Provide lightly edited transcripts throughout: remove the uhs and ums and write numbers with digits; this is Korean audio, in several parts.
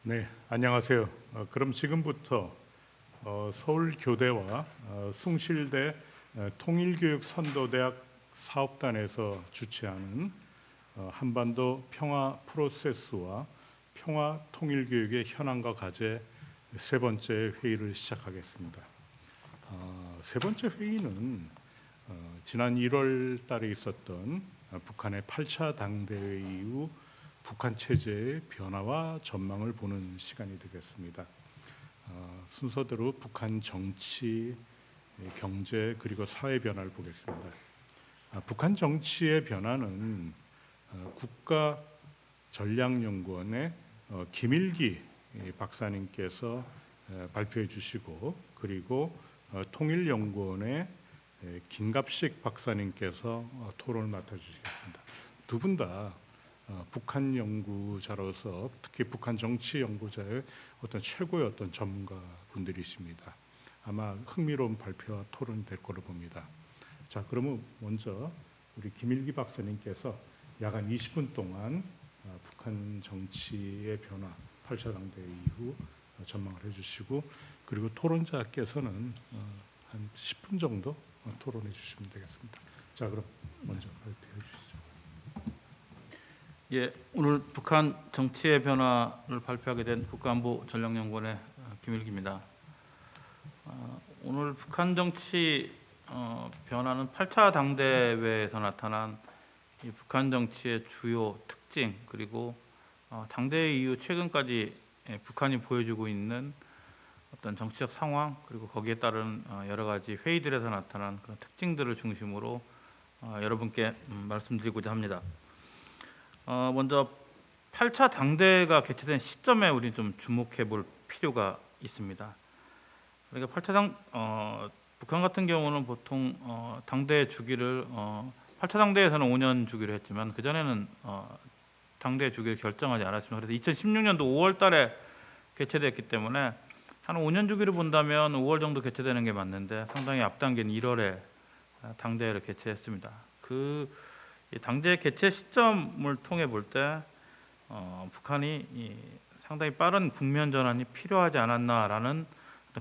네, 안녕하세요. 그럼 지금부터 서울교대와 숭실대 통일교육선도대학 사업단에서 주최하는 한반도 평화 프로세스와 평화 통일교육의 현황과 과제 세 번째 회의를 시작하겠습니다. 세 번째 회의는 지난 1월 달에 있었던 북한의 8차 당대회 이후 북한 체제의 변화와 전망을 보는 시간이 되겠습니다. 순서대로 북한 정치, 경제 그리고 사회 변화를 보겠습니다. 북한 정치의 변화는 국가전략연구원의 김일기 박사님께서 발표해 주시고, 그리고 통일연구원의 김갑식 박사님께서 토론을 맡아주시겠습니다. 두 분 다 북한 연구자로서 특히 북한 정치 연구자의 최고의 전문가 분들이십니다. 아마 흥미로운 발표와 토론이 될 거로 봅니다. 자, 그러면 먼저 우리 김일기 박사님께서 약 한 20분 동안 북한 정치의 변화, 8차 당대회 이후 전망을 해주시고, 그리고 토론자께서는 한 10분 정도 토론해 주시면 되겠습니다. 자, 그럼 먼저 발표해 주시죠. 예, 오늘 북한 정치의 변화를 발표하게 된 국가안보전략연구원의 김일기입니다. 오늘 북한 정치 변화는 8차 당대회에서 나타난 이 북한 정치의 주요 특징, 그리고 당대회 이후 최근까지 북한이 보여주고 있는 어떤 정치적 상황, 그리고 거기에 따른 여러 가지 회의들에서 나타난 그런 특징들을 중심으로 여러분께 말씀드리고자 합니다. 먼저 8차 당대회가 개최된 시점에 우리 좀 주목해 볼 필요가 있습니다. 그러니까 8차 북한 같은 경우는 보통 당대회 주기를 8차 당대회에서는 5년 주기로 했지만 그 전에는 당대회 주기를 결정하지 않았습니다. 그래서 2016년도 5월 달에 개최됐기 때문에 한 5년 주기를 본다면 5월 정도 개최되는 게 맞는데 상당히 앞당긴 1월에 당대회를 개최했습니다. 그 당대회 개최 시점을 통해 볼 때 북한이 상당히 빠른 국면 전환이 필요하지 않았나라는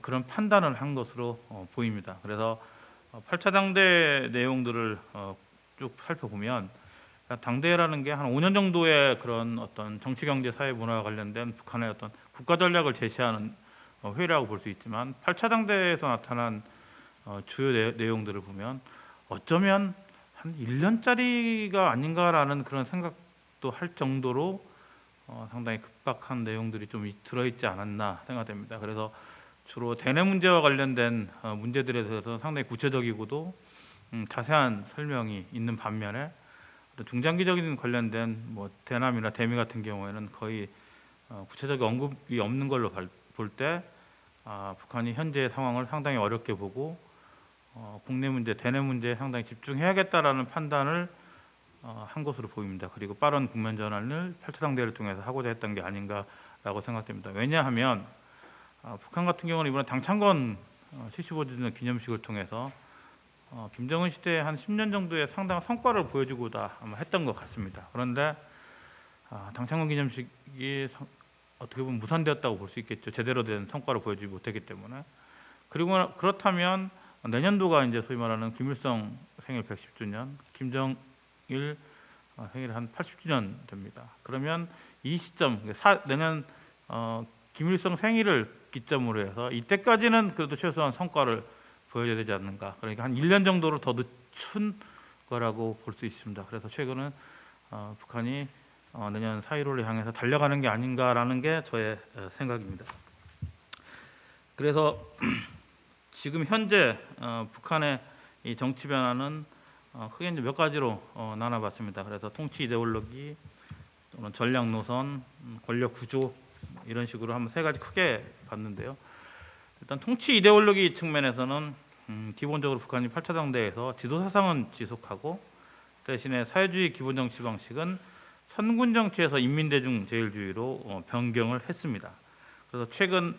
그런 판단을 한 것으로 보입니다. 그래서 8차 당대회 내용들을 쭉 살펴보면 당대회라는 게 한 5년 정도의 그런 어떤 정치, 경제, 사회, 문화와 관련된 북한의 어떤 국가 전략을 제시하는 회의라고 볼 수 있지만 8차 당대회에서 나타난 주요 내용들을 보면 어쩌면 한 1년짜리가 아닌가라는 그런 생각도 할 정도로 상당히 급박한 내용들이 좀 들어있지 않았나 생각됩니다. 그래서 주로 대내 문제와 관련된 문제들에 대해서 상당히 구체적이고도 자세한 설명이 있는 반면에 중장기적인 관련된 대남이나 대미 같은 경우에는 거의 구체적인 언급이 없는 걸로 볼 때 북한이 현재의 상황을 상당히 어렵게 보고 국내 문제, 대내 문제에 상당히 집중해야겠다라는 판단을 한 것으로 보입니다. 그리고 빠른 국면 전환을 8차 당대회를 통해서 하고자 했던 게 아닌가라고 생각됩니다. 왜냐하면 북한 같은 경우는 이번에 당창건 75주년 기념식을 통해서 김정은 시대에 한 10년 정도의 상당한 성과를 보여주고자 아마 했던 것 같습니다. 그런데 당창건 기념식이 어떻게 보면 무산되었다고 볼 수 있겠죠. 제대로 된 성과를 보여주지 못했기 때문에. 그리고 그렇다면 내년도가 이제 소위 말하는 김일성 생일 110주년, 김정일 생일 한 80주년 됩니다. 그러면 이 시점, 내년 김일성 생일을 기점으로 해서 이때까지는 그래도 최소한 성과를 보여줘야 되지 않는가. 그러니까 한 1년 정도로 더 늦춘 거라고 볼 수 있습니다. 그래서 최근은 북한이 내년 4.15를 향해서 달려가는 게 아닌가라는 게 저의 생각입니다. 그래서 지금 현재 북한의 이 정치 변화는 크게 이제 몇 가지로 나눠봤습니다. 그래서 통치 이데올로기, 또는 전략 노선, 권력 구조 이런 식으로 한번 세 가지 크게 봤는데요. 일단 통치 이데올로기 측면에서는 기본적으로 북한이 8차 당대회에서 지도 사상은 지속하고 대신에 사회주의 기본 정치 방식은 선군 정치에서 인민대중 제일주의로 변경을 했습니다. 그래서 최근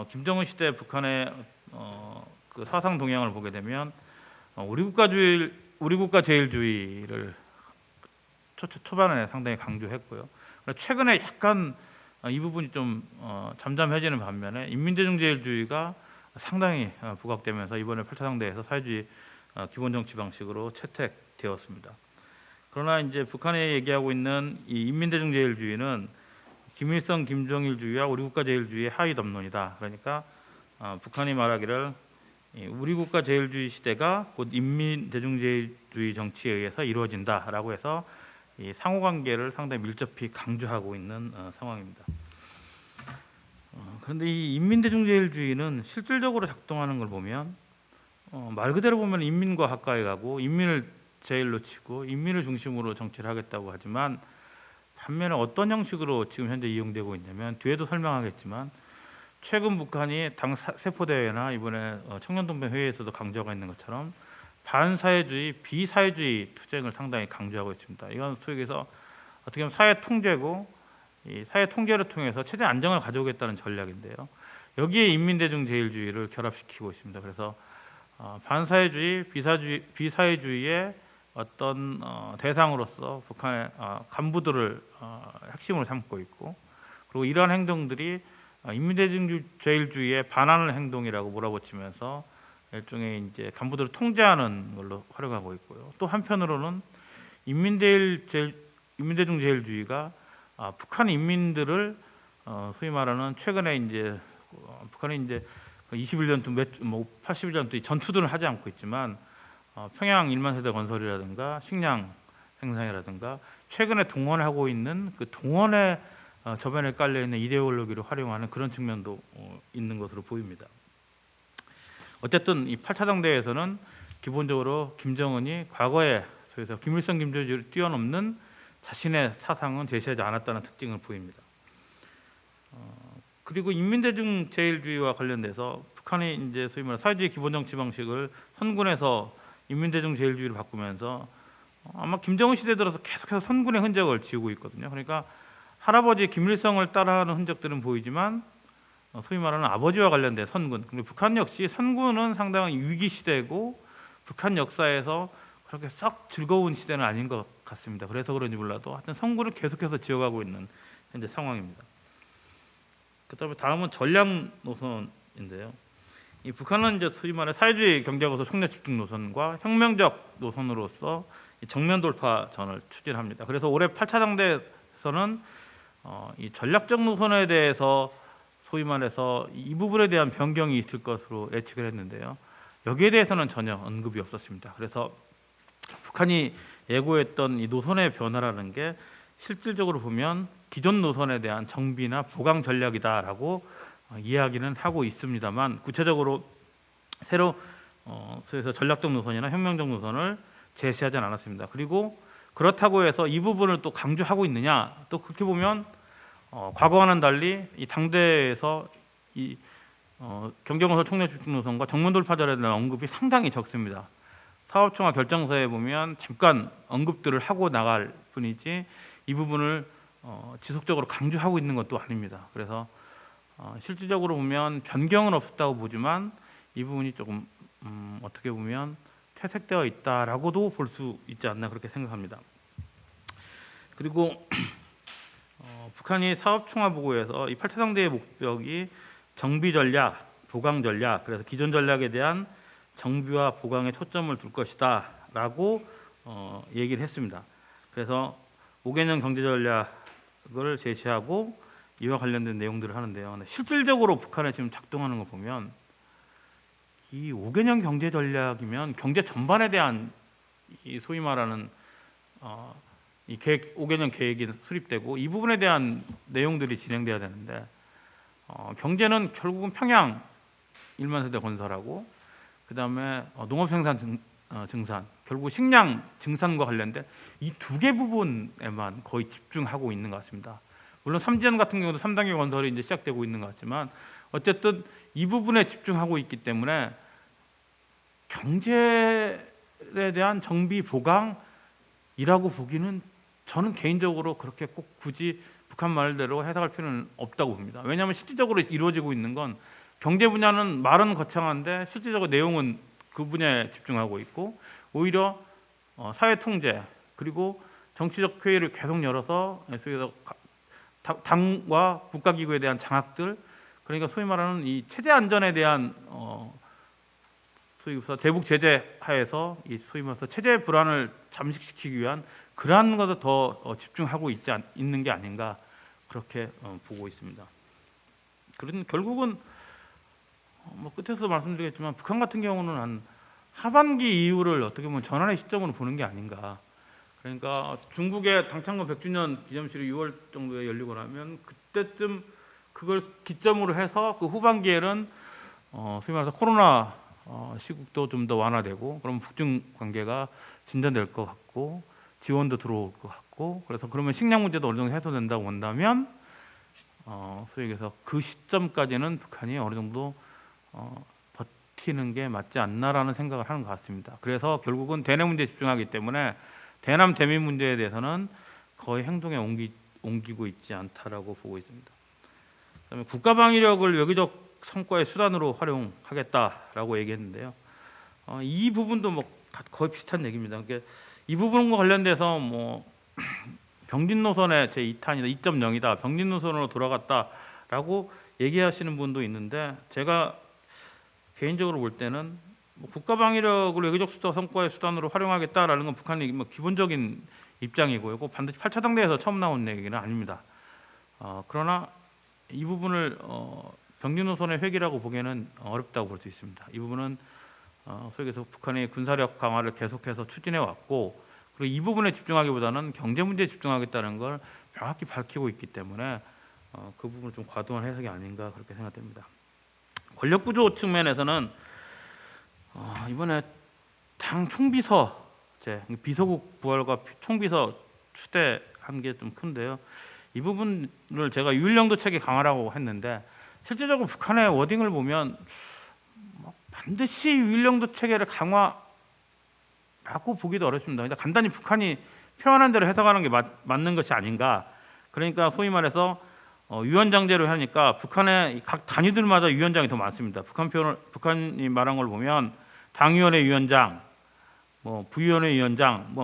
김정은 시대 북한의 그 사상 동향을 보게 되면 우리 국가 제일주의를 초반에 상당히 강조했고요. 최근에 약간 이 부분이 좀 잠잠해지는 반면에 인민대중제일주의가 상당히 부각되면서 이번에 8차 당대에서 사회주의 기본 정치 방식으로 채택되었습니다. 그러나 이제 북한이 얘기하고 있는 이 인민대중제일주의는 김일성, 김정일주의와 우리국가제일주의의 하위 담론이다. 그러니까 북한이 말하기를 우리국가제일주의 시대가 곧 인민대중제일주의 정치에 의해서 이루어진다라고 해서 이 상호관계를 상당히 밀접히 강조하고 있는 상황입니다. 그런데 이 인민대중제일주의는 실질적으로 작동하는 걸 보면 말 그대로 보면 인민과 가까이 가고 인민을 제일로 치고 인민을 중심으로 정치를 하겠다고 하지만 반면에 어떤 형식으로 지금 현재 이용되고 있냐면 뒤에도 설명하겠지만 최근 북한이 당 세포대회나 이번에 청년동맹 회의에서도 강조가 있는 것처럼 반사회주의, 비사회주의 투쟁을 상당히 강조하고 있습니다. 이건 소위에서 어떻게 보면 사회 통제고 이 사회 통제를 통해서 최대 안정을 가져오겠다는 전략인데요. 여기에 인민대중제일주의를 결합시키고 있습니다. 그래서 반사회주의, 비사회주의의 어떤 대상으로서 북한의 간부들을 핵심으로 삼고 있고, 그리고 이러한 행동들이 인민대중제일주의에 반하는 행동이라고 몰아붙이면서 일종의 이제 간부들을 통제하는 걸로 활용하고 있고요. 또 한편으로는 인민대중제일주의가 북한 인민들을 소위 말하는 최근에 이제 북한이 이제 21년도 뭐 81년도 전투들을 하지 않고 있지만 평양 1만 세대 건설이라든가 식량 생산이라든가 최근에 동원하고 있는 그 동원에 저변에 깔려 있는 이데올로기를 활용하는 그런 측면도 있는 것으로 보입니다. 어쨌든 이 8차 당대에서는 기본적으로 김정은이 과거에 그래서 김일성, 김정일을 뛰어넘는 자신의 사상은 제시하지 않았다는 특징을 보입니다. 그리고 인민대중제일주의와 관련돼서 북한이 이제 소위 말하는 사회주의 기본 정치 방식을 선군에서 인민대중제일주의를 바꾸면서 아마 김정은 시대 들어서 계속해서 선군의 흔적을 지우고 있거든요. 그러니까 할아버지 김일성을 따라하는 흔적들은 보이지만 소위 말하는 아버지와 관련된 선군. 그리고 북한 역시 선군은 상당히 위기 시대고 북한 역사에서 그렇게 썩 즐거운 시대는 아닌 것 같습니다. 그래서 그런지 몰라도 하여튼 선군을 계속해서 지어가고 있는 현재 상황입니다. 그다음에 다음은 전략 노선인데요. 이 북한은 이제 소위 말해 사회주의 경제고서 총력 집중 노선과 혁명적 노선으로서 정면 돌파전을 추진합니다. 그래서 올해 8차 당대에서는 이 전략적 노선에 대해서 소위 말해서 이 부분에 대한 변경이 있을 것으로 예측을 했는데요. 여기에 대해서는 전혀 언급이 없었습니다. 그래서 북한이 예고했던 이 노선의 변화라는 게 실질적으로 보면 기존 노선에 대한 정비나 보강 전략이다라고 이야기는 하고 있습니다만 구체적으로 새로 그래서 전략적 노선이나 혁명적 노선을 제시하지 않았습니다. 그리고 그렇다고 해서 이 부분을 또 강조하고 있느냐? 또 그렇게 보면 과거와는 달리 이 당대에서 이 경제건설 총력 집중 노선과 정면 돌파전에 대한 언급이 상당히 적습니다. 사업총화 결정서에 보면 잠깐 언급들을 하고 나갈 뿐이지 이 부분을 지속적으로 강조하고 있는 것도 아닙니다. 그래서 실질적으로 보면 변경은 없었다고 보지만 이 부분이 조금 어떻게 보면 퇴색되어 있다라고도 볼 수 있지 않나 그렇게 생각합니다. 그리고 북한이 사업총화 보고에서 이 8차 당대의 목적이 정비 전략, 보강 전략, 그래서 기존 전략에 대한 정비와 보강에 초점을 둘 것이다라고 얘기를 했습니다. 그래서 5개년 경제 전략을 제시하고 이와 관련된 내용들을 하는데요. 근데 실질적으로 북한에 지금 작동하는 거 보면 이 5개년 경제 전략이면 경제 전반에 대한 이 소위 말하는 이 계획 5개년 계획이 수립되고 이 부분에 대한 내용들이 진행돼야 되는데 경제는 결국은 평양 1만 세대 건설하고 그다음에 농업 생산 증산 결국 식량 증산과 관련된 이 두 개 부분에만 거의 집중하고 있는 것 같습니다. 물론 삼지연 같은 경우도 3단계 건설이 이제 시작되고 있는 것 같지만 어쨌든 이 부분에 집중하고 있기 때문에 경제에 대한 정비 보강이라고 보기는 저는 개인적으로 그렇게 꼭 굳이 북한 말대로 해석할 필요는 없다고 봅니다. 왜냐하면 실질적으로 이루어지고 있는 건 경제 분야는 말은 거창한데 실질적으로 내용은 그 분야에 집중하고 있고 오히려 사회 통제 그리고 정치적 회의를 계속 열어서 당과 국가기구에 대한 장악들, 그러니까 소위 말하는 이 체제 안전에 대한 소위 말해서 대북 제재 하에서 이 소위 말해서 체제 불안을 잠식시키기 위한 그러한 것에 더 집중하고 있는 게 아닌가 그렇게 보고 있습니다. 그런 결국은 뭐 끝에서 말씀드리겠지만 북한 같은 경우는 한 하반기 이후를 어떻게 보면 전환의 시점으로 보는 게 아닌가. 그러니까 중국의 당창건 100주년 기념식이 6월 정도에 열리고 나면 그때쯤 그걸 기점으로 해서 그 후반기에는 소위 말해서 코로나 시국도 좀 더 완화되고 그럼 북중 관계가 진전될 것 같고 지원도 들어올 것 같고 그래서 그러면 식량 문제도 어느 정도 해소된다고 본다면 소위 얘기해서 그 시점까지는 북한이 어느 정도 버티는 게 맞지 않나라는 생각을 하는 것 같습니다. 그래서 결국은 대내 문제에 집중하기 때문에 대남 대미 문제에 대해서는 거의 행동에 옮기고 있지 않다라고 보고 있습니다. 그다음에 국가 방위력을 외교적 성과의 수단으로 활용하겠다라고 얘기했는데요. 이 부분도 뭐 거의 비슷한 얘기입니다. 그러니까 이 부분과 관련돼서 뭐 병진 노선의 제 2탄이다, 2.0이다, 병진 노선으로 돌아갔다라고 얘기하시는 분도 있는데 제가 개인적으로 볼 때는 뭐 국가 방위력을 외교적 성과의 수단으로 활용하겠다라는 건 북한의 뭐 기본적인 입장이고요. 꼭 반드시 8차 당대에서 처음 나온 얘기는 아닙니다. 그러나 이 부분을 병진 노선의 회귀라고 보기에는 어렵다고 볼 수 있습니다. 이 부분은 소위 말해서 북한의 군사력 강화를 계속해서 추진해 왔고 그리고 이 부분에 집중하기보다는 경제 문제에 집중하겠다는 걸 명확히 밝히고 있기 때문에 그 부분은 좀 과도한 해석이 아닌가 그렇게 생각됩니다. 권력 구조 측면에서는 이번에 당 총비서 비서국 부활과 총비서 추대한 게 좀 큰데요. 이 부분을 제가 유일영도 체계 강화라고 했는데 실제적으로 북한의 워딩을 보면 뭐 반드시 유일영도 체계를 강화라고 보기도 어렵습니다. 그러니까 간단히 북한이 표현한 대로 해석하는 게 맞는 것이 아닌가. 그러니까 소위 말해서 위원장제로 하니까 북한의 각 단위들마다 위원장이 더 많습니다. 북한이 말한 걸 보면 당위원회 위원장, 뭐 부위원회 위원장,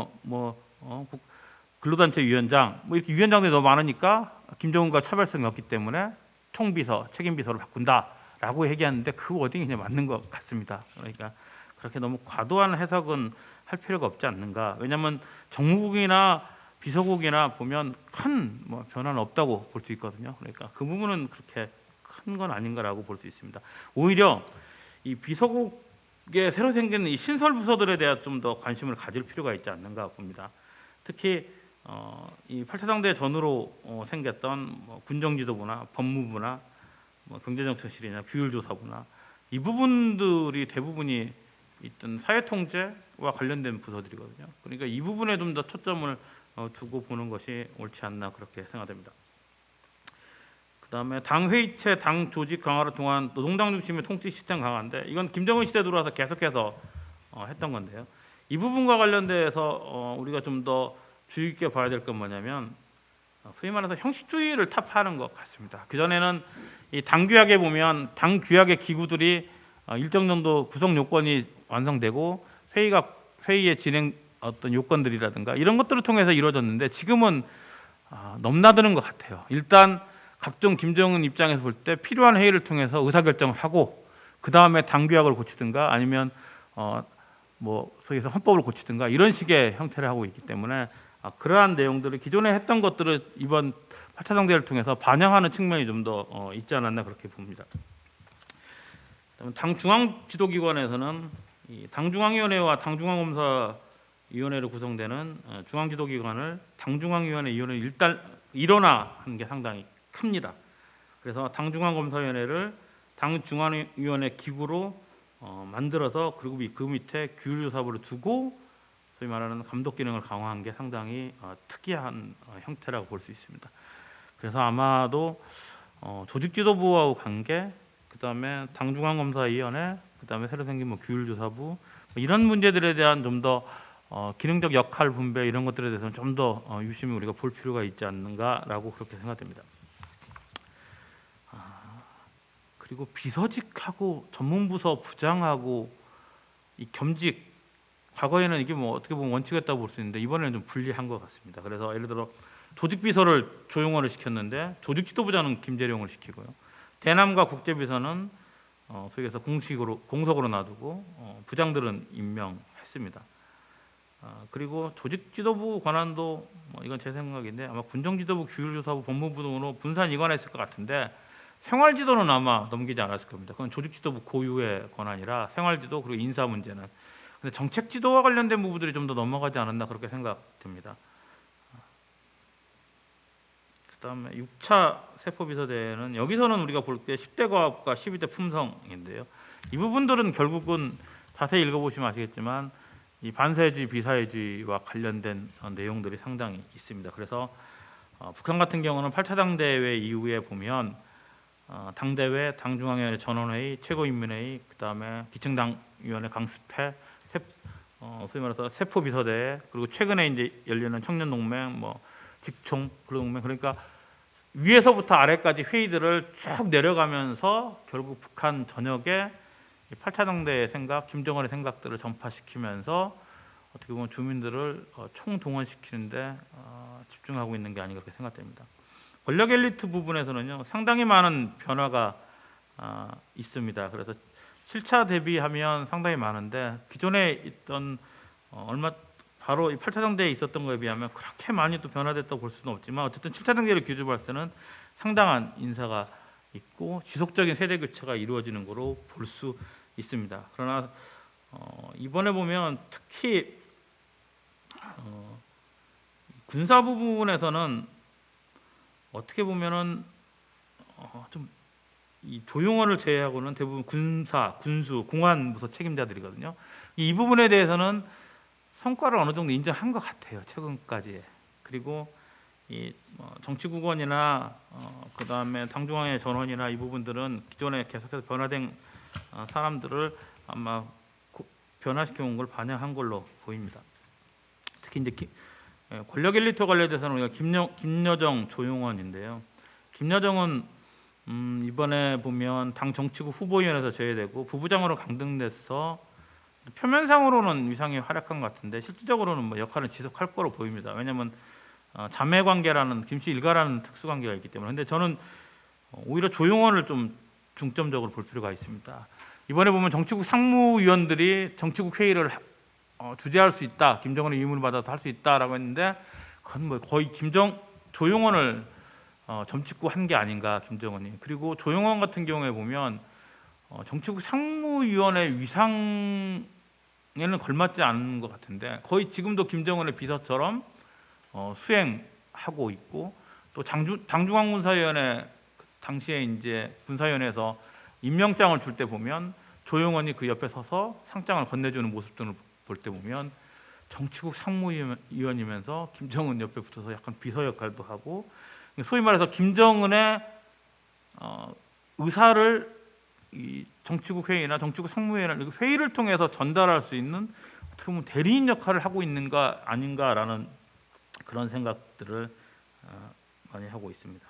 근로단체 위원장, 뭐 이렇게 위원장들이 더 많으니까 김정은과 차별성이 없기 때문에 총비서, 책임비서를 바꾼다라고 얘기하는데 그 워딩이 그냥 맞는 것 같습니다. 그러니까 그렇게 너무 과도한 해석은 할 필요가 없지 않는가. 왜냐하면 정무국이나 비서국이나 보면 큰 뭐 변화는 없다고 볼 수 있거든요. 그러니까 그 부분은 그렇게 큰 건 아닌가라고 볼 수 있습니다. 오히려 이 비서국에 새로 생긴 이 신설 부서들에 대해 좀 더 관심을 가질 필요가 있지 않는가 봅니다. 특히 이 8차 당대 전후로 생겼던 뭐 군정지도부나 법무부나 뭐 경제정책실이나 규율조사부나 이 부분들이 대부분이 있던 사회통제와 관련된 부서들이거든요. 그러니까 이 부분에 좀 더 초점을 두고 보는 것이 옳지 않나 그렇게 생각됩니다. 그다음에 당 회의체, 당 조직 강화를 통한 노동당 중심의 통치 시스템 강화인데 이건 김정은 시대 들어와서 계속해서 했던 건데요. 이 부분과 관련돼서 우리가 좀 더 주의 깊게 봐야 될 건 뭐냐면 소위 말해서 형식주의를 타파하는 것 같습니다. 그 전에는 이 당규약에 보면 당규약의 기구들이 일정 정도 구성 요건이 완성되고 회의의 진행 어떤 요건들이라든가 이런 것들을 통해서 이루어졌는데 지금은 넘나드는 것 같아요. 일단 각종 김정은 입장에서 볼 때 필요한 회의를 통해서 의사결정을 하고 그 다음에 당규약을 고치든가 아니면 뭐 소위해서 헌법을 고치든가 이런 식의 형태를 하고 있기 때문에 그러한 내용들을 기존에 했던 것들을 이번 8차 당대를 통해서 반영하는 측면이 좀 더 있지 않았나 그렇게 봅니다. 당 중앙 지도기관에서는 이 당중앙위원회와 당중앙검사위원회로 구성되는 중앙지도기관을 당중앙위원회 위원회를 일원화하는 게 상당히 큽니다. 그래서 당중앙검사위원회를 당중앙위원회 기구로 만들어서 그리고 그 밑에 규율조사부를 두고 소위 말하는 감독 기능을 강화한 게 상당히 특이한 형태라고 볼 수 있습니다. 그래서 아마도 조직지도부하고 관계, 그다음에 당중앙검사위원회, 그다음에 새로 생긴 뭐 규율조사부 뭐 이런 문제들에 대한 좀 더 기능적 역할 분배 이런 것들에 대해서는 좀 더 유심히 우리가 볼 필요가 있지 않는가라고 그렇게 생각됩니다. 그리고 비서직하고 전문부서 부장하고 이 겸직 과거에는 이게 뭐 어떻게 보면 원칙이었다고 볼 수 있는데 이번에는 좀 불리한 것 같습니다. 그래서 예를 들어 조직비서를 조용원을 시켰는데 조직지도부장은 김재룡을 시키고요. 대남과 국제비서는 소위 해서 공석으로 놔두고 부장들은 임명했습니다. 그리고 조직지도부 권한도 이건 제 생각인데 아마 군정지도부, 규율조사부, 법무부 등으로 분산 이관했을 것 같은데 생활지도는 아마 넘기지 않았을 겁니다. 그건 조직지도부 고유의 권한이라 생활지도 그리고 인사 문제는. 근데 정책지도와 관련된 부분들이 좀 더 넘어가지 않았나 그렇게 생각됩니다. 그다음에 6차 세포비서대회는 여기서는 우리가 볼 때 10대 과업과 12대 품성인데요. 이 부분들은 결국은 자세히 읽어보시면 아시겠지만 이 반사회주의, 비사회주의와 관련된 내용들이 상당히 있습니다. 그래서 북한 같은 경우는 8차 당대회 이후에 보면 당대회, 당중앙위원회 전원회의, 최고인민회의, 그다음에 기층당위원회 강습회, 소위 말해서 세포비서대회, 그리고 최근에 이제 열리는 청년동맹, 직총 동맹, 그러니까 위에서부터 아래까지 회의들을 쭉 내려가면서 결국 북한 전역에 8차 당대의 생각, 김정은의 생각들을 전파시키면서 어떻게 보면 주민들을 총동원시키는데 집중하고 있는 게 아닌가 그렇게 생각됩니다. 권력 엘리트 부분에서는요 상당히 많은 변화가 있습니다. 그래서 7차 대비하면 상당히 많은데 기존에 있던 바로 이 8차 당대에 있었던 거에 비하면 그렇게 많이 또 변화됐다고 볼 수는 없지만 어쨌든 7차 당대를 기준으로 봤을 때는 상당한 인사가 있고 지속적인 세대 교체가 이루어지는 거로 볼 수 있습니다. 그러나 이번에 보면 특히 군사 부분에서는 어떻게 보면은 좀 이 조용원을 제외하고는 대부분 군사, 군수, 공안부서 책임자들이거든요. 이 부분에 대해서는 성과를 어느 정도 인정한 것 같아요. 최근까지. 그리고 이 정치국원이나 그다음에 당중앙회 전원이나 이 부분들은 기존에 계속해서 변화된 사람들을 아마 변화시켜 온 걸 반영한 걸로 보입니다. 특히 이제 권력 엘리트 관련돼서는 우리가 김여정, 조용원인데요. 김여정은 이번에 보면 당 정치국 후보위원회에서 제외되고 부부장으로 강등돼서 표면상으로는 위상이 활약한 것 같은데 실질적으로는 역할을 지속할 거로 보입니다. 왜냐하면 자매 관계라는 김씨 일가라는 특수관계가 있기 때문에. 근데 저는 오히려 조용원을 좀 중점적으로 볼 필요가 있습니다. 이번에 보면 정치국 상무위원들이 정치국 회의를 주재할 수 있다. 김정은의 위문을 받아서 할 수 있다라고 했는데 그건 거의 조용원을 점찍고 한 게 아닌가 김정은이. 그리고 조용원 같은 경우에 보면 정치국 상무위원회 위상에는 걸맞지 않은 것 같은데 거의 지금도 김정은의 비서처럼 수행하고 있고 또 당중앙군사위원회 당시에 이제 군사위원회에서 임명장을 줄 때 보면 조용원이 그 옆에 서서 상장을 건네주는 모습 등을 볼 때 보면 정치국 상무위원이면서 김정은 옆에 붙어서 약간 비서 역할도 하고 소위 말해서 김정은의 의사를 이 정치국 회의나 정치국 상무위원회 회의를 통해서 전달할 수 있는 어떻게 보면 대리인 역할을 하고 있는가 아닌가라는 그런 생각들을 많이 하고 있습니다.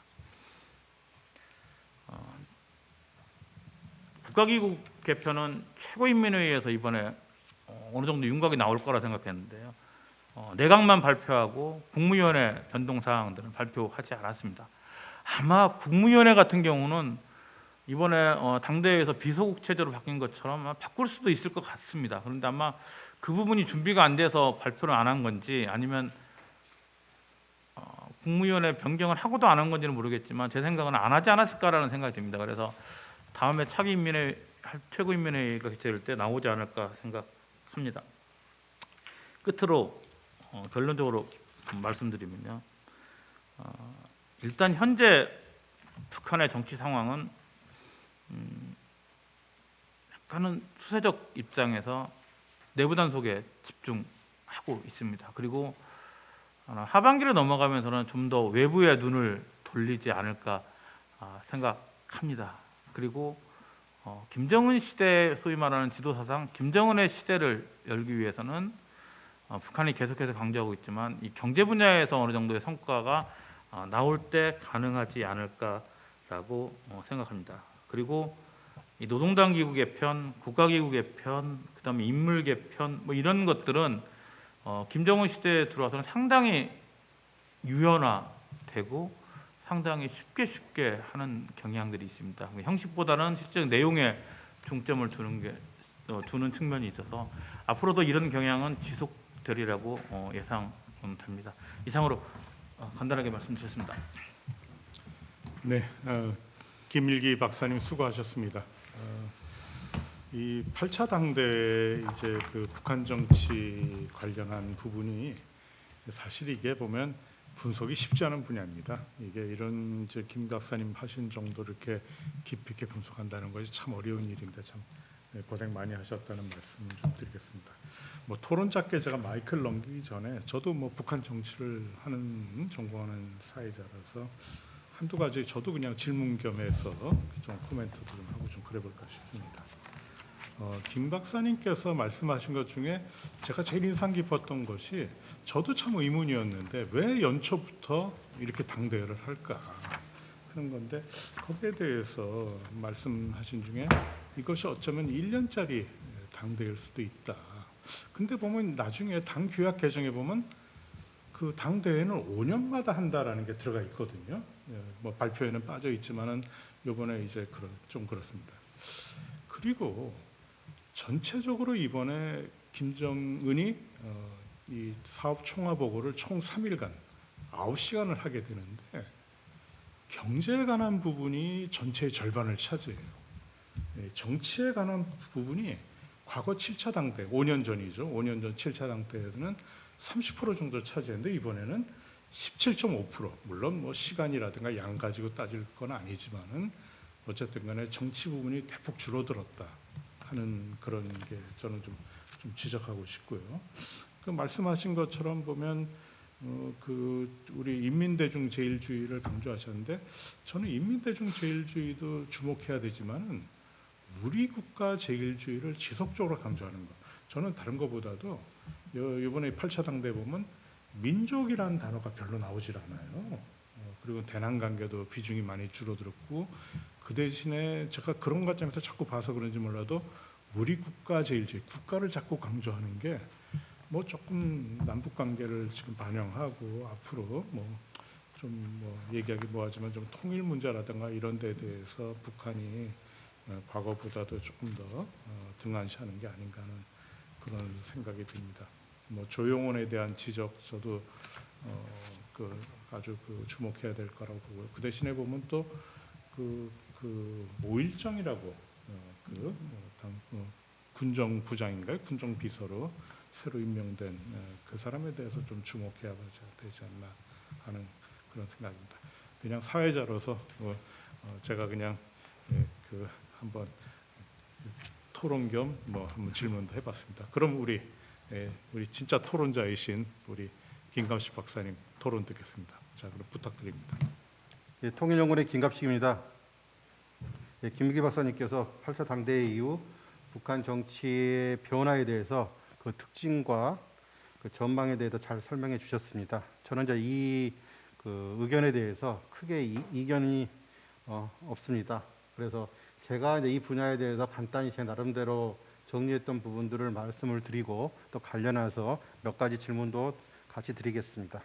국가기구 개편은 최고인민회의에서 이번에 어느 정도 윤곽이 나올 거라 생각했는데요. 내각만 발표하고 국무위원회 변동 사항들은 발표하지 않았습니다. 아마 국무위원회 같은 경우는 이번에 당대회에서 비서국 체제로 바뀐 것처럼 아마 바꿀 수도 있을 것 같습니다. 그런데 아마 그 부분이 준비가 안 돼서 발표를 안 한 건지 아니면 국무위원회 변경을 하고도 안 한 건지는 모르겠지만 제 생각은 안 하지 않았을까라는 생각이 듭니다. 그래서 다음에 최고인민회의가 개최될 때 나오지 않을까 생각합니다. 끝으로 결론적으로 말씀드리면요. 일단 현재 북한의 정치 상황은 약간은 수세적 입장에서 내부 단속에 집중하고 있습니다. 그리고 하반기를 넘어가면서는 좀 더 외부의 눈을 돌리지 않을까 생각합니다. 그리고 김정은 시대 소위 말하는 지도사상 김정은의 시대를 열기 위해서는 북한이 계속해서 강조하고 있지만 이 경제 분야에서 어느 정도의 성과가 나올 때 가능하지 않을까라고 생각합니다. 그리고 이 노동당 기구 개편, 국가기구 개편, 그다음에 인물 개편 이런 것들은 김정은 시대에 들어와서는 상당히 유연화되고 상당히 쉽게 하는 경향들이 있습니다. 형식보다는 실제 내용에 중점을 두는 측면이 있어서 앞으로도 이런 경향은 지속되리라고 예상됩니다. 이상으로 간단하게 말씀드렸습니다. 네, 김일기 박사님 수고하셨습니다. 이 8차 당대 이제 그 북한 정치 관련한 부분이 사실 이게 보면 분석이 쉽지 않은 분야입니다. 이게 이런 이제 김 박사님 하신 정도 이렇게 깊이 있게 분석한다는 것이 참 어려운 일인데 참 고생 많이 하셨다는 말씀 좀 드리겠습니다. 뭐 토론 짧게 제가 마이크를 넘기기 전에 저도 뭐 북한 정치를 하는 전공하는 사회자라서 한두 가지 저도 그냥 질문 겸해서 좀 코멘트도 좀 하고 좀 그래볼까 싶습니다. 김 박사님께서 말씀하신 것 중에 제가 제일 인상 깊었던 것이 저도 참 의문이었는데 왜 연초부터 이렇게 당대회를 할까 하는 건데 거기에 대해서 말씀하신 중에 이것이 어쩌면 1년짜리 당대회일 수도 있다. 근데 보면 나중에 당 규약 개정에 보면 그 당대회는 5년마다 한다라는 게 들어가 있거든요. 뭐 발표에는 빠져 있지만은 요번에 이제 좀 그렇습니다. 그리고 전체적으로 이번에 김정은이 이 사업 총화 보고를 총 3일간 9시간을 하게 되는데 경제에 관한 부분이 전체의 절반을 차지해요. 정치에 관한 부분이 과거 7차 당대, 5년 전이죠. 5년 전 7차 당대에는 30% 정도 차지했는데 이번에는 17.5%. 물론 뭐 시간이라든가 양 가지고 따질 건 아니지만은 어쨌든 간에 정치 부분이 대폭 줄어들었다 하는 그런 게 저는 좀 지적하고 싶고요. 그 말씀하신 것처럼 보면 그 우리 인민대중제일주의를 강조하셨는데 저는 인민대중제일주의도 주목해야 되지만은 우리 국가 제일주의를 지속적으로 강조하는 것. 저는 다른 것보다도 이번에 8차 당대 보면 민족이라는 단어가 별로 나오질 않아요. 그리고 대남 관계도 비중이 많이 줄어들었고 그 대신에 제가 그런 관점에서 자꾸 봐서 그런지 몰라도 우리 국가 제일주의, 국가를 자꾸 강조하는 게 뭐 조금 남북 관계를 지금 반영하고 앞으로 뭐 좀 뭐 얘기하기 뭐하지만 좀 통일 문제라든가 이런 데에 대해서 북한이 과거보다도 조금 더 등한시하는 게 아닌가 하는 그런 생각이 듭니다. 뭐 조용원에 대한 지적 저도 아주 주목해야 될 거라고 보고요. 그 대신에 보면 또 모일정이라고 군정 부장인가요? 군정 비서로 새로 임명된 그 사람에 대해서 좀 주목해야 되지 않나 하는 그런 생각입니다. 그냥 사회자로서 제가 그냥 한번 토론 겸 한번 질문도 해봤습니다. 그럼 우리 진짜 토론자이신 우리 김갑식 박사님 토론 듣겠습니다. 자, 그럼 부탁드립니다. 예, 통일연구원의 김갑식입니다. 예, 김일기 박사님께서 8차 당대회 이후 북한 정치의 변화에 대해서 그 특징과 그 전망에 대해서 잘 설명해 주셨습니다. 저는 이제 이 의견에 대해서 크게 이견이 없습니다. 그래서 제가 이제 이 분야에 대해서 간단히 제 나름대로 정리했던 부분들을 말씀을 드리고 또 관련해서 몇 가지 질문도 같이 드리겠습니다.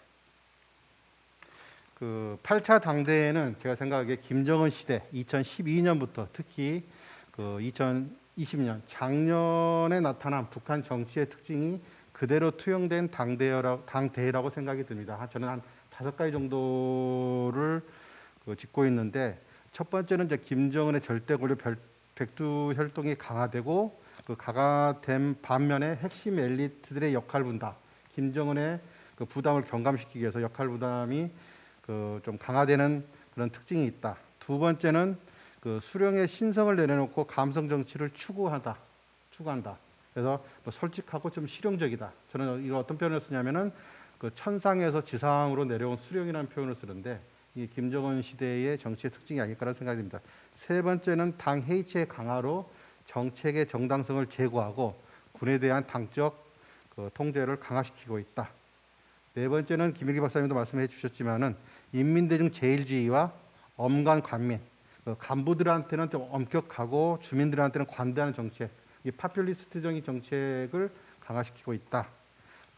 그 8차 당대회는 제가 생각하기에 김정은 시대 2012년부터 특히 그 2020년 작년에 나타난 북한 정치의 특징이 그대로 투영된 당대회라고 생각이 듭니다. 저는 한 5가지 정도를 짚고 있는데 첫 번째는 이제 김정은의 절대 권력 백두 혈통이 강화되고 그 강화된 반면에 핵심 엘리트들의 역할 분담, 김정은의 그 부담을 경감시키기 위해서 역할 부담이 좀 강화되는 그런 특징이 있다. 두 번째는 그 수령의 신성을 내려놓고 감성 정치를 추구한다. 그래서 뭐 솔직하고 좀 실용적이다. 저는 이거 어떤 표현을 쓰냐면은 그 천상에서 지상으로 내려온 수령이라는 표현을 쓰는데 이 김정은 시대의 정치의 특징이 아닐까라는 생각이 듭니다. 세 번째는 당 해이체의 강화로 정책의 정당성을 제고하고 군에 대한 당적 통제를 강화시키고 있다. 네 번째는 김일기 박사님도 말씀해 주셨지만은 인민대중 제일주의와 엄관 관민, 간부들한테는 좀 엄격하고 주민들한테는 관대하는 정책, 이 파퓰리스트적인 정책을 강화시키고 있다.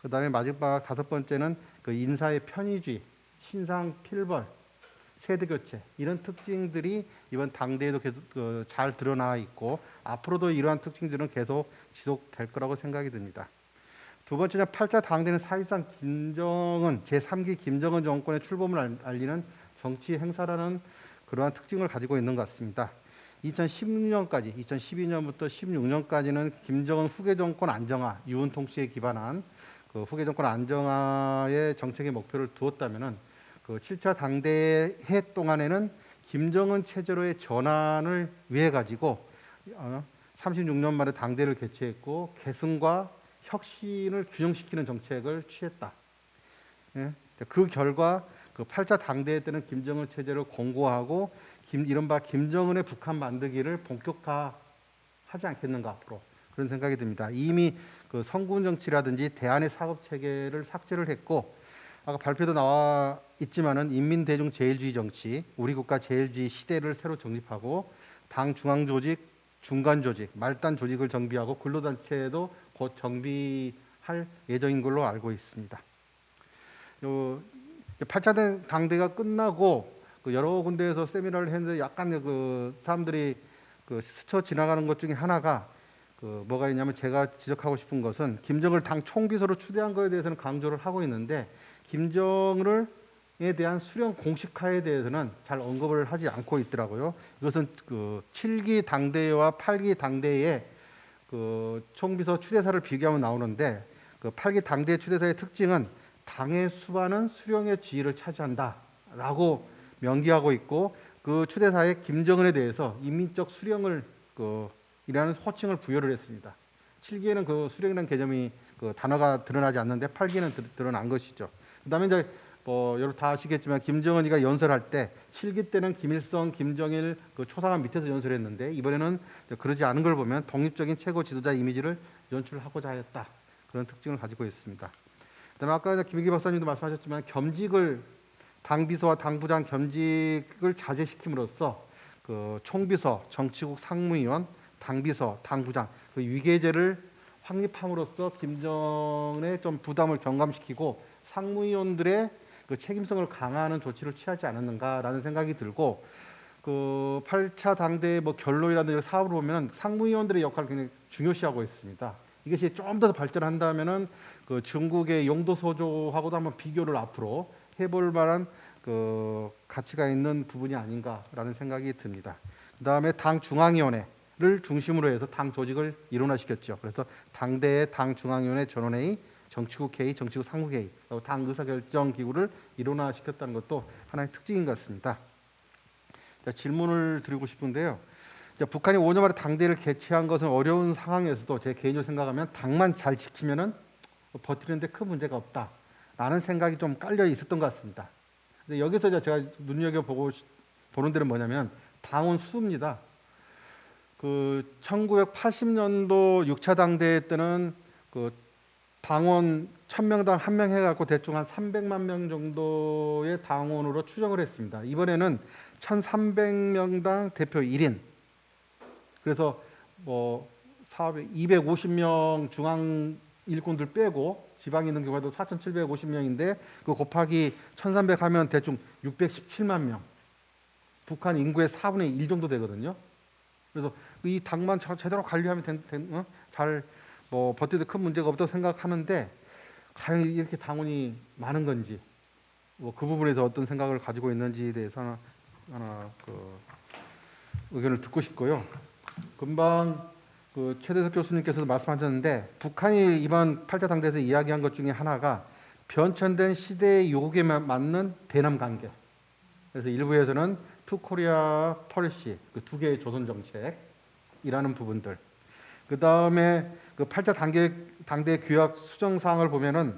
그 다음에 마지막 5번째는 그 인사의 편의주의, 신상 필벌, 세대 교체 이런 특징들이 이번 당대에도 계속 잘 드러나 있고 앞으로도 이러한 특징들은 계속 지속될 거라고 생각이 듭니다. 두 번째는 8차 당대는 사실상 김정은 제3기 김정은 정권의 출범을 알리는 정치 행사라는 그러한 특징을 가지고 있는 것 같습니다. 2016년까지 2012년부터 16년까지는 김정은 후계 정권 안정화, 유은통 씨에 기반한 그 후계 정권 안정화의 정책의 목표를 두었다면은 그 7차 당대 해 동안에는 김정은 체제로의 전환을 위해 가지고 36년 만에 당대를 개최했고 개성과 혁신을 균형시키는 정책을 취했다. 예? 그 결과 그 8차 당대회 때는 김정은 체제를 공고하고 이른바 김정은의 북한 만들기를 본격화하지 않겠는가 앞으로 그런 생각이 듭니다. 이미 그 성군 정치라든지 대안의 사법 체계를 삭제를 했고 아까 발표도 나와 있지만은 인민대중 제일주의 정치, 우리 국가 제일주의 시대를 새로 정립하고 당 중앙 조직, 중간 조직, 말단 조직을 정비하고 근로단체도 곧 정비할 예정인 걸로 알고 있습니다. 8차 당대가 끝나고 그 여러 군데에서 세미나를 했는데 약간 그 사람들이 그 스쳐 지나가는 것 중에 하나가 그 뭐가 있냐면 제가 지적하고 싶은 것은 김정을 당 총비서로 추대한 거에 대해서는 강조를 하고 있는데 김정을에 대한 수령 공식화에 대해서는 잘 언급을 하지 않고 있더라고요. 이것은 그 7기 당대회와 8기 당대회의 그 총비서 추대사를 비교하면 나오는데 그 8기 당대회 추대사의 특징은 당의 수반은 수령의 지위를 차지한다라고 명기하고 있고 그 추대사의 김정은에 대해서 인민적 수령을 이라는 호칭을 부여를 했습니다. 7기에는 그 수령이라는 개념이 그 단어가 드러나지 않는데 8기에는 드러난 것이죠. 그다음에 이제 뭐 여러분 다 아시겠지만 김정은이가 연설할 때 7기 때는 김일성, 김정일 그 초상화 밑에서 연설했는데 이번에는 그러지 않은 걸 보면 독립적인 최고 지도자 이미지를 연출하고자 하였다. 그런 특징을 가지고 있습니다. 그다음에 아까 김일기 박사님도 말씀하셨지만 겸직을 당비서와 당부장 겸직을 자제시킴으로써 그 총비서, 정치국 상무위원, 당비서, 당부장 그 위계제를 확립함으로써 김정은의 좀 부담을 경감시키고 상무위원들의 그 책임성을 강화하는 조치를 취하지 않았는가라는 생각이 들고 그 8차 당대 뭐 결론이라든지 사업을 보면 상무위원들의 역할을 굉장히 중요시하고 있습니다. 이것이 좀 더 발전한다면은 그 중국의 용도 소조하고도 한번 비교를 앞으로 해볼 만한 그 가치가 있는 부분이 아닌가라는 생각이 듭니다. 그다음에 당 중앙위원회를 중심으로 해서 당 조직을 일원화시켰죠. 그래서 당대의 당 중앙위원회 전원회의, 정치국 회의, 정치국 상무회의, 당 의사결정 기구를 일원화시켰다는 것도 하나의 특징인 것 같습니다. 자, 질문을 드리고 싶은데요. 자, 북한이 5년 만에 당대를 개최한 것은 어려운 상황에서도 제 개인적으로 생각하면 당만 잘 지키면은 버티는데 큰 문제가 없다라는 생각이 좀 깔려 있었던 것 같습니다. 근데 여기서 제가 눈여겨 보는 데는 뭐냐면 당원 수입니다. 그 1980년도 6차 당대회 때는 그 당원 1000명당 1명 해갖고 대충 한 300만 명 정도의 당원으로 추정을 했습니다. 이번에는 1300명당 대표 1인. 그래서 뭐 250명 중앙 일꾼들 빼고 지방에 있는 경우에도 4750명인데 그 곱하기 1300 하면 대충 617만 명. 북한 인구의 4분의 1 정도 되거든요. 그래서 이 당만 제대로 관리하면 잘 뭐 버티도 큰 문제가 없다고 생각하는데 과연 이렇게 당원이 많은 건지 뭐 그 부분에서 어떤 생각을 가지고 있는지에 대해서 하나 그 의견을 듣고 싶고요. 금방 그 최대석 교수님께서도 말씀하셨는데 북한이 이번 8차 당대에서 이야기한 것 중에 하나가 변천된 시대의 요구에 맞는 대남 관계. 그래서 일부에서는 투 코리아 폴리시 그 두 개의 조선 정책이라는 부분들. 그 다음에 그 8차 당대 규약 수정 사항을 보면은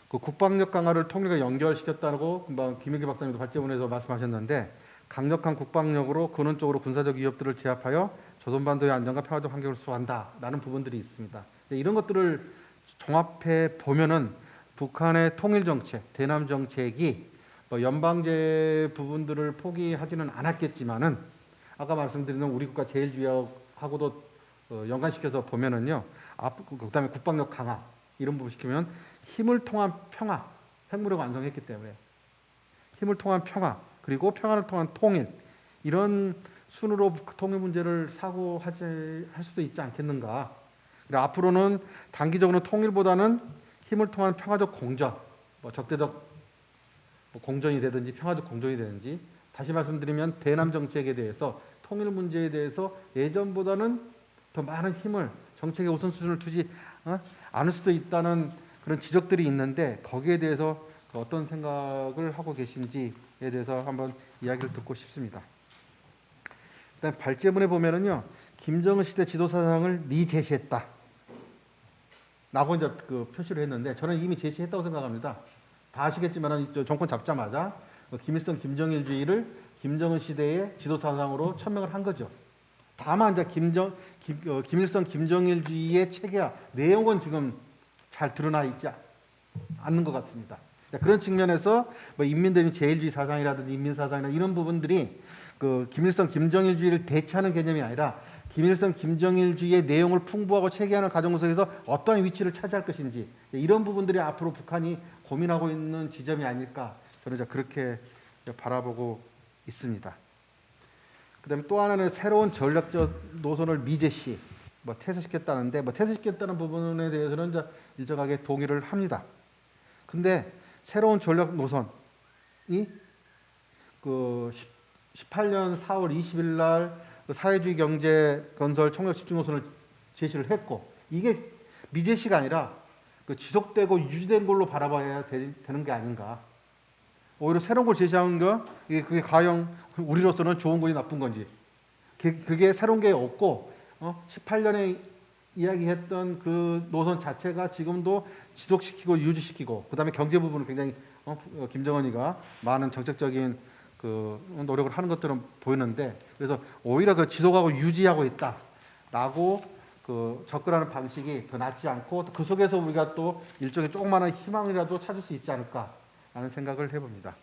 그 국방력 강화를 통일과 연결시켰다고 금방 김일기 박사님도 발제문에서 말씀하셨는데 강력한 국방력으로 근원적으로 군사적 위협들을 제압하여 조선반도의 안정과 평화적 환경을 수호한다라는 부분들이 있습니다. 이런 것들을 종합해 보면은 북한의 통일 정책, 대남 정책이 뭐 연방제 부분들을 포기하지는 않았겠지만은 아까 말씀드린 우리 국가 제일주의하고도 연관시켜서 보면은요. 그다음에 국방력 강화 이런 부분 시키면 힘을 통한 평화, 핵무력 완성했기 때문에 힘을 통한 평화, 그리고 평화를 통한 통일, 이런 순으로 통일 문제를 할 수도 있지 않겠는가. 그리고 앞으로는 단기적으로 통일보다는 힘을 통한 평화적 공전, 뭐 적대적 공존이 되든지 평화적 공존이 되든지, 다시 말씀드리면 대남 정책에 대해서, 통일 문제에 대해서 예전보다는 더 많은 힘을, 정책의 우선순위를 두지 않을 수도 있다는 그런 지적들이 있는데, 거기에 대해서 어떤 생각을 하고 계신지에 대해서 한번 이야기를 듣고 싶습니다. 일단 발제문에 보면은요, 김정은 시대 지도사상을 제시했다 라고 이제 그 표시를 했는데, 저는 이미 제시했다고 생각합니다. 다 아시겠지만 정권 잡자마자 김일성 김정일주의를 김정은 시대의 지도사상으로 천명을 한 거죠. 다만 이제 김일성 김정일주의의 체계와 내용은 지금 잘 드러나 있지 않는 것 같습니다. 그런 측면에서 뭐 인민대중 제일주의 사상이라든지 인민사상이나 이런 부분들이 그 김일성 김정일주의를 대체하는 개념이 아니라 김일성 김정일주의의 내용을 풍부하고 체계하는 과정 속에서 어떠한 위치를 차지할 것인지, 이런 부분들이 앞으로 북한이 고민하고 있는 지점이 아닐까, 저는 이제 그렇게 바라보고 있습니다. 그다음에 또 하나는 새로운 전략적 노선을 미제시, 퇴소시켰다는데, 퇴소시켰다는 부분에 대해서는 이제 일정하게 동의를 합니다. 근데 새로운 전략 노선이 그 18년 4월 20일 날 사회주의 경제 건설 총력 집중 노선을 제시를 했고, 이게 미제시가 아니라 그 지속되고 유지된 걸로 바라봐야 되는 게 아닌가. 오히려 새로운 걸 제시하는 거, 그게 과연 우리로서는 좋은 건지 나쁜 건지, 그게 새로운 게 없고 18년에 이야기했던 그 노선 자체가 지금도 지속시키고 유지시키고, 그다음에 경제 부분은 굉장히 김정은이가 많은 정책적인 그 노력을 하는 것들은 보이는데, 그래서 오히려 그 지속하고 유지하고 있다라고 그 접근하는 방식이 더 낫지 않고, 그 속에서 우리가 또 일종의 조그마한 희망이라도 찾을 수 있지 않을까라는 생각을 해봅니다.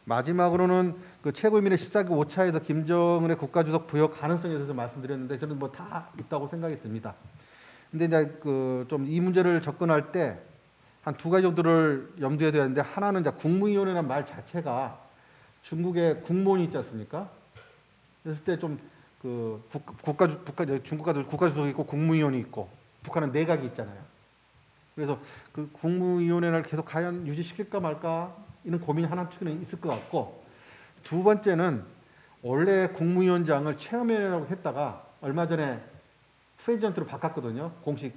마지막으로는 그 최고인민의 14기 5차에서 김정은의 국가주석 부여 가능성에 대해서 말씀드렸는데, 저는 뭐 다 있다고 생각이 듭니다. 근데 이제 그 좀 이 문제를 접근할 때 한 두 가지 정도를 염두에 둬야 되는데, 하나는 이제 국무위원회라는 말 자체가 중국의 국무원이 있지 않습니까? 그랬을 때 좀 그 중국과도 국가주석이 있고 국무위원이 있고, 북한은 내각이 있잖아요. 그래서 그 국무위원회를 계속 과연 유지시킬까 말까, 이런 고민이 하나쯤은 있을 것 같고, 두 번째는 원래 국무위원장을 체험위원이라고 했다가 얼마 전에 프레지던트로 바꿨거든요. 공식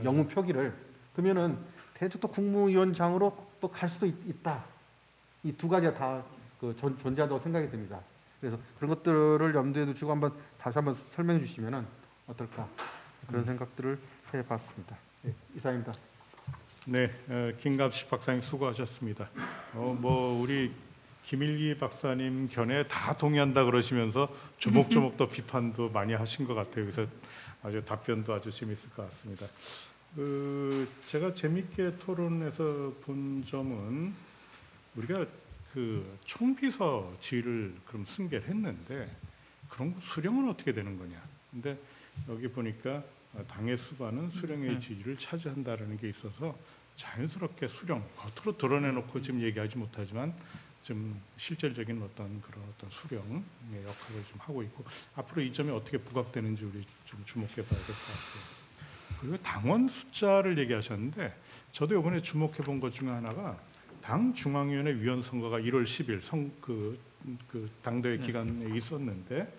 영문 표기를. 그러면은 대충 또 국무위원장으로 또 갈 수도 있다. 이 두 가지가 다 존재한다고 생각이 듭니다. 그래서 그런 것들을 염두에 두시고 다시 한번 설명해 주시면은 어떨까, 그런 생각들을 해봤습니다. 네, 이상입니다. 네, 김갑식 박사님 수고하셨습니다. 우리 김일기 박사님 견해 다 동의한다 그러시면서 조목조목 또 비판도 많이 하신 것 같아요. 그래서 아주 답변도 아주 재밌을 것 같습니다. 제가 재밌게 토론에서 본 점은, 우리가 그 총비서 지위를 그럼 승계를 했는데, 그런 거 수령은 어떻게 되는 거냐. 근데 여기 보니까 당의 수반은 수령의 지위를 차지한다는 게 있어서 자연스럽게 수령, 겉으로 드러내놓고 지금 얘기하지 못하지만 좀 실질적인 어떤 수령의 역할을 좀 하고 있고, 앞으로 이 점이 어떻게 부각되는지 우리 좀 주목해 봐야 될 것 같아요. 그리고 당원 숫자를 얘기하셨는데, 저도 이번에 주목해 본 것 중에 하나가, 당 중앙위원회 위원 선거가 1월 10일 그 당대회 기간에 있었는데,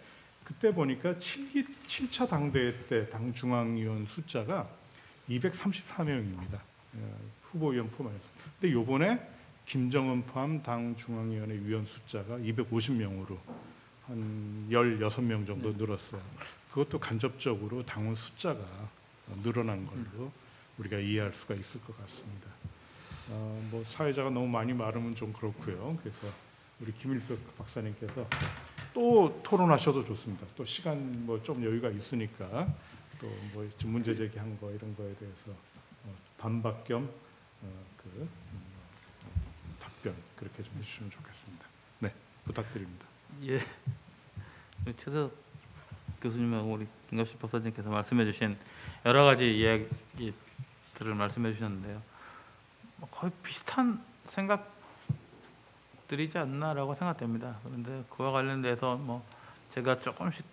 그때 보니까 7차 당대회 때 당 중앙위원 숫자가 234명입니다. 후보위원 포함해서. 근데 요번에 김정은 포함 당 중앙위원회 위원 숫자가 250명으로 한 16명 정도 늘었어요. 그것도 간접적으로 당원 숫자가 늘어난 걸로 우리가 이해할 수가 있을 것 같습니다. 사회자가 너무 많이 말하면 좀 그렇고요. 그래서 우리 김일석 박사님께서 또 토론하셔도 좋습니다. 또 시간 좀 여유가 있으니까 또 문제 제기한 거 이런 거에 대해서 반박 겸 답변 그렇게 좀 해주시면 좋겠습니다. 네, 부탁드립니다. 예, 최석 교수님하고 우리 김갑식 박사님께서 말씀해주신 여러 가지 이야기들을 말씀해 주셨는데요. 거의 비슷한 생각을 부탁드리지 않나라고 생각됩니다. 그런데 그와 관련돼서 뭐 제가 조금씩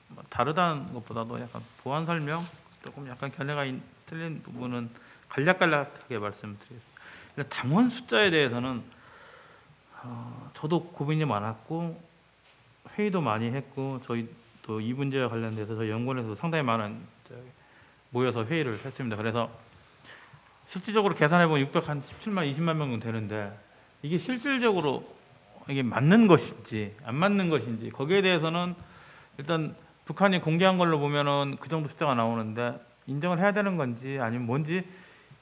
뭐 다르다는 것보다도 약간 보완 설명, 조금 약간 견해가 틀린 부분은 간략간략하게 말씀드리겠습니다. 일단 당원 숫자에 대해서는 저도 고민이 많았고 회의도 많이 했고 저희 또 이 문제와 관련돼서 저희 연구원에서도 상당히 많은 모여서 회의를 했습니다. 그래서 실질적으로 계산해 보면 617만 20만 명 정도 되는데 이게 실질적으로 이게 맞는 것인지 안 맞는 것인지 거기에 대해서는 일단 북한이 공개한 걸로 보면은 그 정도 숫자가 나오는데 인정을 해야 되는 건지 아니면 뭔지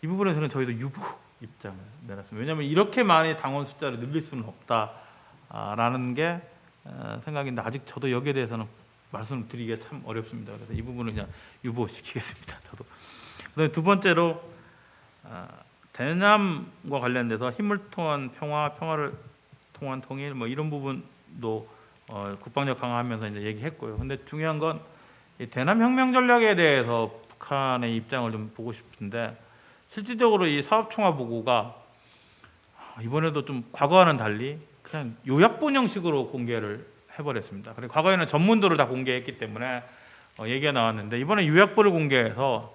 이 부분에서는 저희도 유보 입장을 내놨습니다. 왜냐하면 이렇게 많이 당원 숫자를 늘릴 수는 없다라는 게 생각인데 아직 저도 여기에 대해서는 말씀드리기가 참 어렵습니다. 그래서 이 부분은 그냥 유보시키겠습니다. 저도. 그다음에 두 번째로 대남과 관련돼서 힘을 통한 평화, 평화를 통한 통일 뭐 이런 부분도 국방력 강화하면서 이제 얘기했고요. 근데 중요한 건 이 대남 혁명 전략에 대해서 북한의 입장을 좀 보고 싶은데 실질적으로 이 사업총화 보고가 이번에도 좀 과거와는 달리 그냥 요약본 형식으로 공개를 해버렸습니다. 그리고 과거에는 전문도를 다 공개했기 때문에 얘기가 나왔는데 이번에 요약본을 공개해서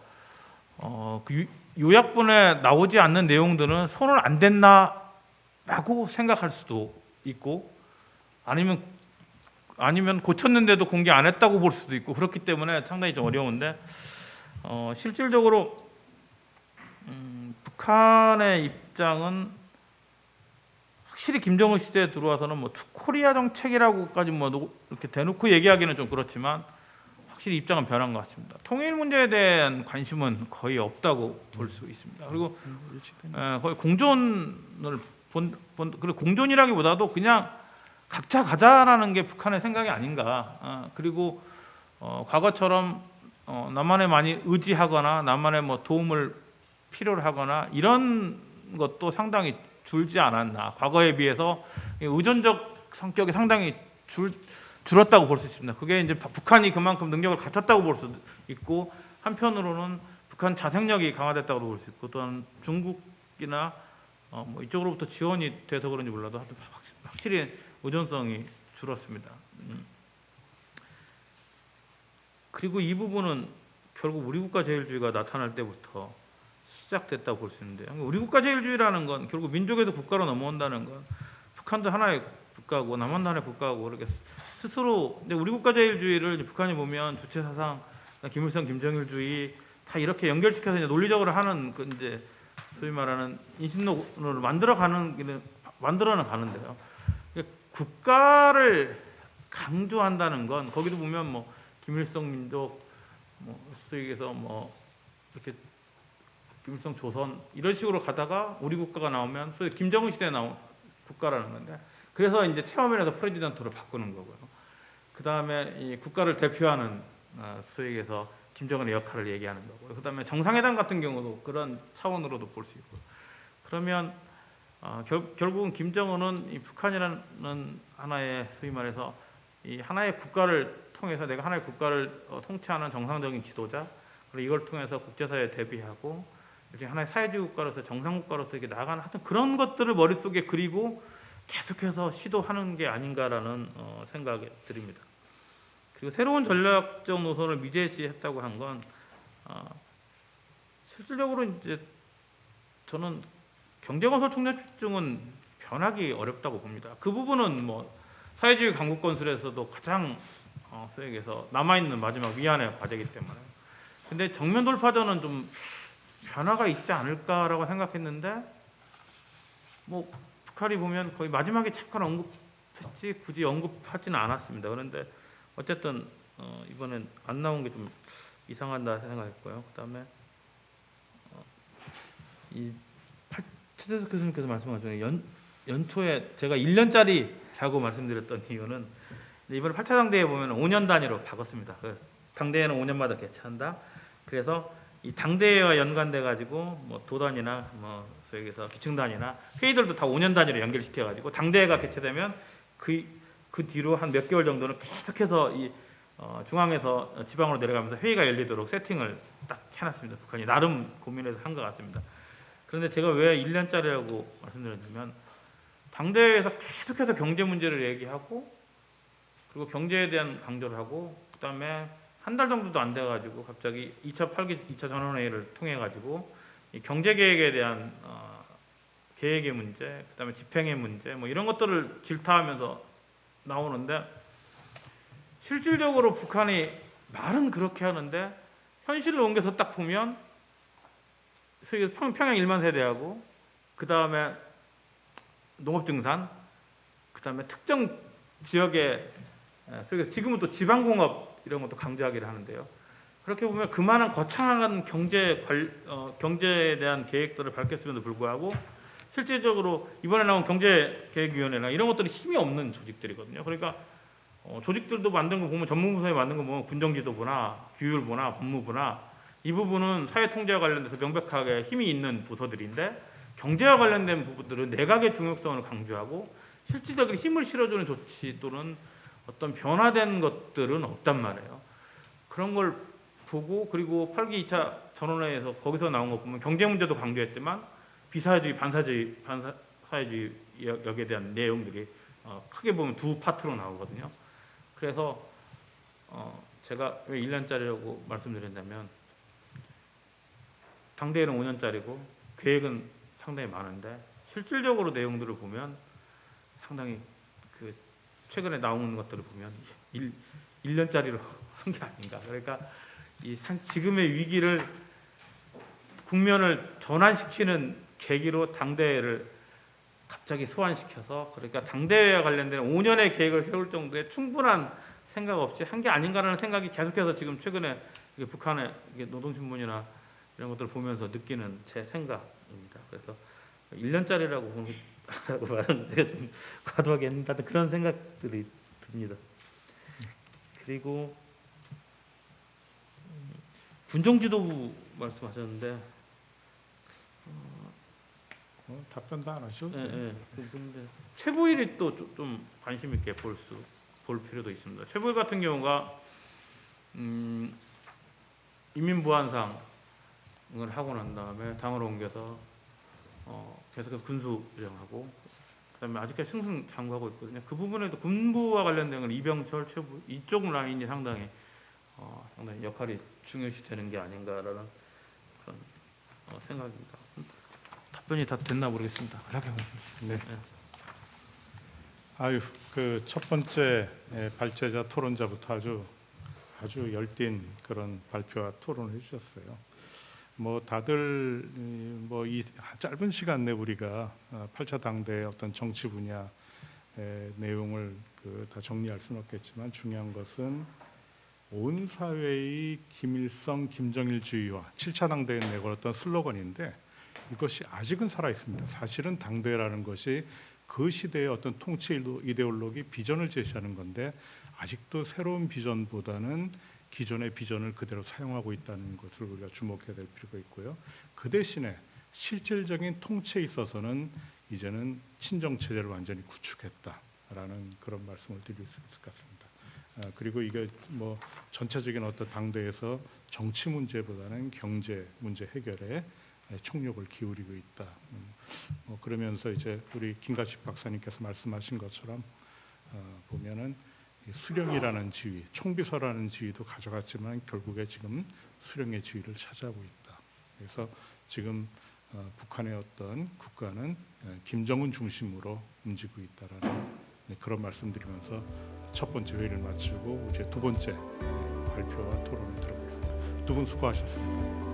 그 요약본에 나오지 않는 내용들은 손을 안 댔나라고 생각할 수도 있고 아니면 고쳤는데도 공개 안 했다고 볼 수도 있고 그렇기 때문에 상당히 좀 어려운데 실질적으로 북한의 입장은 확실히 김정은 시대에 들어와서는 뭐 투코리아 정책이라고까지 뭐 이렇게 대놓고 얘기하기는 좀 그렇지만 확실히 입장은 변한 것 같습니다. 통일 문제에 대한 관심은 거의 없다고 볼 수 있습니다. 그리고 거의 공존을 그리고 공존이라기보다도 그냥 각자 가자라는 게 북한의 생각이 아닌가. 그리고 과거처럼 남한에 많이 의지하거나 남한에 뭐 도움을 필요로 하거나 이런 것도 상당히 줄지 않았나. 과거에 비해서 의존적 성격이 상당히 줄었다고 볼 수 있습니다. 그게 이제 북한이 그만큼 능력을 갖췄다고 볼 수도 있고 한편으로는 북한 자생력이 강화됐다고 볼 수 있고 또한 중국이나 뭐 이쪽으로부터 지원이 돼서 그런지 몰라도 하여튼 확실히 의존성이 줄었습니다. 그리고 이 부분은 결국 우리 국가 제일주의가 나타날 때부터 시작됐다고 볼 수 있는데 우리 국가 제일주의라는 건 결국 민족에도 국가로 넘어온다는 건 북한도 하나의 국가고 남한도 하나의 국가고 그렇게 스스로 근데 우리 국가 제일주의를 북한이 보면 주체 사상, 김일성, 김정일주의 다 이렇게 연결시켜서 이제 논리적으로 하는 그 이제 소위 말하는 인신론을 만들어는 가는데요. 국가를 강조한다는 건 거기도 보면 뭐 김일성 민족, 뭐 소위 얘기해서 뭐 이렇게 김일성 조선 이런 식으로 가다가 우리 국가가 나오면 소위 김정은 시대에 나온 국가라는 건데 그래서 이제 체험면에서 프레지던트로 바꾸는 거고요. 그 다음에 이 국가를 대표하는 소위 얘기해서 김정은의 역할을 얘기하는 거고요. 그 다음에 정상회담 같은 경우도 그런 차원으로도 볼 수 있고요. 그러면 결국은 김정은은 이 북한이라는 하나의 소위 말해서 이 하나의 국가를 통해서 내가 하나의 국가를 통치하는 정상적인 지도자 그리고 이걸 통해서 국제사회에 대비하고 이렇게 하나의 사회주의 국가로서 정상국가로서 이렇게 나가는 하여튼 그런 것들을 머릿속에 그리고 계속해서 시도하는 게 아닌가라는 생각이 듭니다. 그리고 새로운 전략적 노선을 미제시했다고 한 건 실질적으로 이제 저는 경제건설 총략집중은 변하기 어렵다고 봅니다. 그 부분은 뭐 사회주의 강국 건설에서도 가장 소위 얘기해서 남아있는 마지막 위안의 과제이기 때문에 근데 정면 돌파전은 좀 변화가 있지 않을까라고 생각했는데 뭐 북한이 보면 거의 마지막에 잠깐 언급했지 굳이 언급하지는 않았습니다. 그런데 어쨌든 이번엔 안 나온 게 좀 이상하다 생각했고요. 그 다음에 이 최재석 교수님께서 말씀하신 연초에 제가 1년짜리라고 말씀드렸던 이유는 이번에 8차 당대회 보면 5년 단위로 바꿨습니다. 당대회는 5년마다 개최한다. 그래서 이 당대회와 연관돼 가지고 뭐 도단이나 뭐 소위에서 기층단이나 회의들도 다 5년 단위로 연결시켜 가지고 당대회가 개최되면 그 뒤로 한 몇 개월 정도는 계속해서 이 중앙에서 지방으로 내려가면서 회의가 열리도록 세팅을 딱 해놨습니다. 북한이 나름 고민해서 한 것 같습니다. 그런데 제가 왜 1년짜리라고 말씀드렸냐면 당대회에서 계속해서 경제 문제를 얘기하고 그리고 경제에 대한 강조를 하고 그다음에 한 달 정도도 안 돼가지고 갑자기 2차 8기 2차 전원회의를 통해 가지고 이 경제 계획에 대한 계획의 문제, 그다음에 집행의 문제, 뭐 이런 것들을 질타하면서 나오는데 실질적으로 북한이 말은 그렇게 하는데 현실을 옮겨서 딱 보면 소위 평양 1만 세대하고 그다음에 농업증산, 그다음에 특정 지역의 소위 지금은 또 지방공업 이런 것도 강조하기를 하는데요. 그렇게 보면 그만한 거창한 경제에 대한 계획들을 밝혔음에도 불구하고 실질적으로 이번에 나온 경제계획위원회나 이런 것들이 힘이 없는 조직들이거든요. 그러니까 조직들도 만든 거 보면 전문부서에 만든 거 보면 군정지도부나 규율부나 법무부나 이 부분은 사회통제와 관련돼서 명백하게 힘이 있는 부서들인데 경제와 관련된 부분들은 내각의 중요성을 강조하고 실질적인 힘을 실어주는 조치 또는 어떤 변화된 것들은 없단 말이에요. 그런 걸 보고 그리고 8기 2차 전원회의에서 거기서 나온 거 보면 경제 문제도 강조했지만 비사회주의, 반사회주의 역에 대한 내용들이 크게 보면 두 파트로 나오거든요. 그래서 제가 왜 1년짜리라고 말씀드렸냐면 당대회는 5년짜리고 계획은 상당히 많은데 실질적으로 내용들을 보면 상당히 그 최근에 나오는 것들을 보면 1년짜리로 한 게 아닌가. 그러니까 지금의 위기를 국면을 전환시키는 계기로 당대회를 갑자기 소환시켜서 그러니까 당대회와 관련된 5년의 계획을 세울 정도의 충분한 생각 없이 한 게 아닌가라는 생각이 계속해서 지금 최근에 북한의 노동신문이나 이런 것들을 보면서 느끼는 제 생각입니다. 그래서 1년짜리라고 말하는 제가 좀 과도하게 했는데 그런 생각들이 듭니다. 그리고 군정지도부 말씀하셨는데 답변도 안 하셔도 예, 돼요. 예. 근데 최보일이 또 좀 관심 있게 볼 필요도 있습니다. 최보일 같은 경우가 인민보안상을 하고 난 다음에 당으로 옮겨서 계속해서 군수령하고 그다음에 아직까지 승승장구하고 있거든요. 그 부분에도 군부와 관련된 건 이병철, 최보 이쪽 라인이 상당히 역할이 중요시 되는 게 아닌가라는 그런 생각입니다. 답변이 다 됐나 모르겠습니다. 네. 아유, 그 첫 번째 발제자 토론자부터 아주 열띤 그런 발표와 토론을 해주셨어요. 뭐 다들 뭐 이 짧은 시간 내 우리가 8차 당대의 어떤 정치 분야 내용을 다 정리할 수는 없겠지만 중요한 것은 온 사회의 김일성, 김정일주의와 7차 당대에 내걸었던 슬로건인데 이것이 아직은 살아 있습니다. 사실은 당대라는 것이 그 시대의 어떤 통치 이데올로기 비전을 제시하는 건데 아직도 새로운 비전보다는 기존의 비전을 그대로 사용하고 있다는 것을 우리가 주목해야 될 필요가 있고요. 그 대신에 실질적인 통치에 있어서는 이제는 친정 체제를 완전히 구축했다라는 그런 말씀을 드릴 수 있을 것 같습니다. 그리고 이게 뭐 전체적인 어떤 당대에서 정치 문제보다는 경제 문제 해결에 총력을 기울이고 있다. 그러면서 이제 우리 김가식 박사님께서 말씀하신 것처럼 보면은 수령이라는 지위, 총비서라는 지위도 가져갔지만 결국에 지금 수령의 지위를 차지하고 있다. 그래서 지금 북한의 어떤 국가는 김정은 중심으로 움직이고 있다라는 그런 말씀드리면서 첫 번째 회의를 마치고 이제 두 번째 발표와 토론을 들어보겠습니다. 두 분 수고하셨습니다.